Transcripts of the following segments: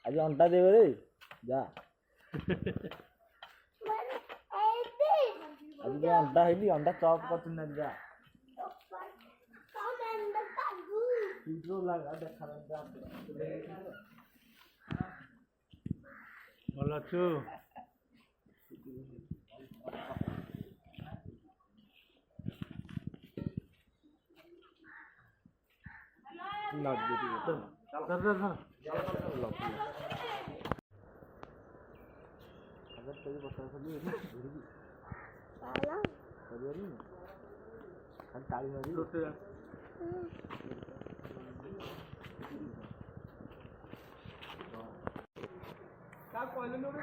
आज अंडा देवे रे जा आज अंडा है अंडा चॉप कर जा भल अच्छु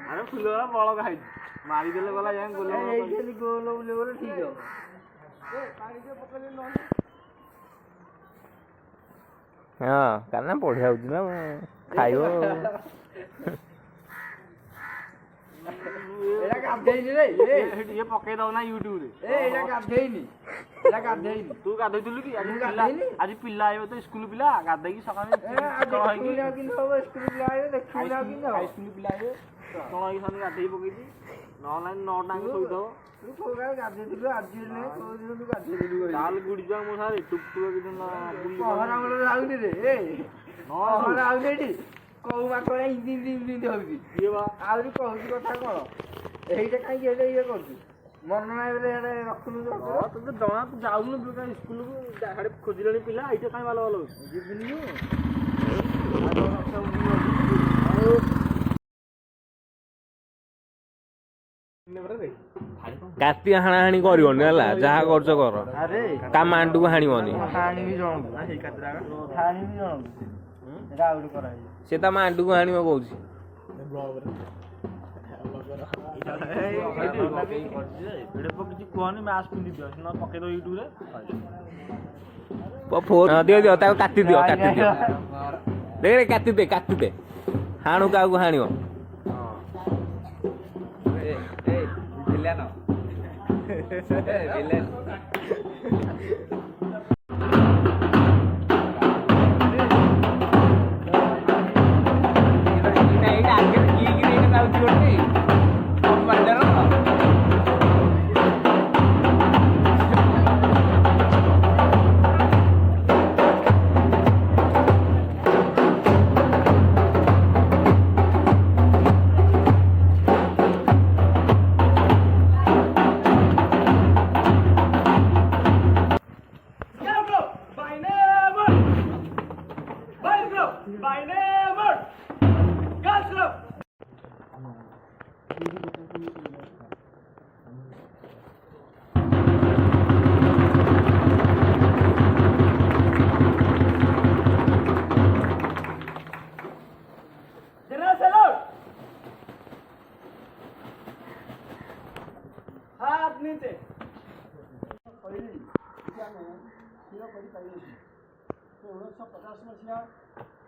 अरे फुल बड़ खाई मारिदेले गला जाए गोल गोल गोल ठीक है हाँ कारण पढ़िया ना खाइब पकई दब ना यूट्यूब तू गाधेलु कि आज पिला आयो तो स्कूल पिला गाधे सका स्कूल पिला कौन गाधे पकई ना 9टा शोदब गुड़ी जा मो सारे टुक कौ बाटे हिंदी आहरी कहूँ कथा कौन यहीटा कहीं ये कर मन ना रखुन तो जमा तू जाऊन स्कूल को खोजिले पिला ये कहीं भल भल जीविनी काती हाणाहाणी करबनी हला जहा करछ कर ता मांडू को हाणीबनी हाणी भी जण हाणी भी जण राउड कराई से ता मांडू को हाणीबो कहूची दियो काटी दियो देख काटी दे हाणु का हाणियो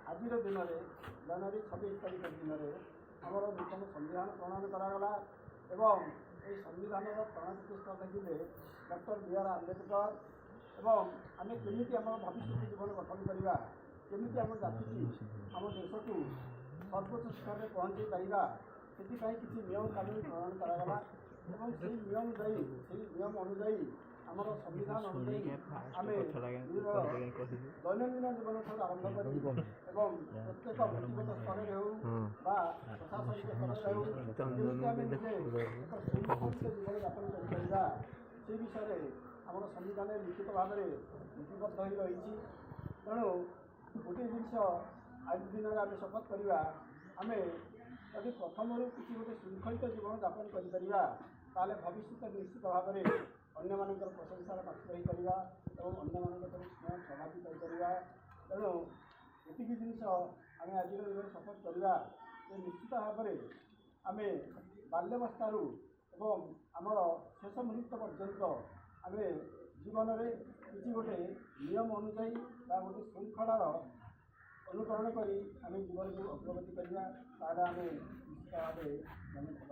आज दिन में जनवरी 26 तारीख दिन में आमर नूतन संविधान प्रणयन करागला एवं ये संविधान प्रणयन पुस्तक देखिए डॉक्टर बी.आर. आम्बेडकर एवं आम केमी आम भविष्य जीवन गठन करवा केमी आम जाति आम देश को सर्वोच्च स्थान में पहुँचे पारा से किसी नियम कानून प्रणयन करागला एवं से नियम अनुजाई आमर संविधान अनुजाई आम दैनन्दिन जीवन ठार आरंभ कर प्रत्येक व्यक्तिगत स्तर में हो प्रशासनिक स्तर में हो जीवन यापन कर से विषय आम संविधान निश्चित भाव में लिपिबद्ध हो रही तेणु गोटे जिनस आज दिन में आम शपथ करवा आम यदि प्रथम किसी गोटे श्रृंखलित जीवन यापन कर भविष्य निश्चित भाव में अन्य मानकर प्रशंसार पात्र हो पार और अन्य मान स्नेह प्रभावित कर तेणु ये जिनस आम आज शपथ करवा निश्चित भाव में आम बाल्यवस्था ଏବଂ ଆମର ଶେଷ ମୁହୂର୍ତ୍ତ ପର୍ଯ୍ୟନ୍ତ ଆମେ ଜୀବନରେ କିଛି ଗୋଟେ ନିୟମ ଅନୁଯାୟୀ ବା ଗୋଟେ ଶୃଙ୍ଖଳାର ଅନୁକରଣ କରି ଆମେ ଜୀବନକୁ ଅଗ୍ରଗତି କରିବା, ତାହେଲେ ଆମେ ନିଶ୍ଚିତ ଭାବେ ଜଣେ ଭଲ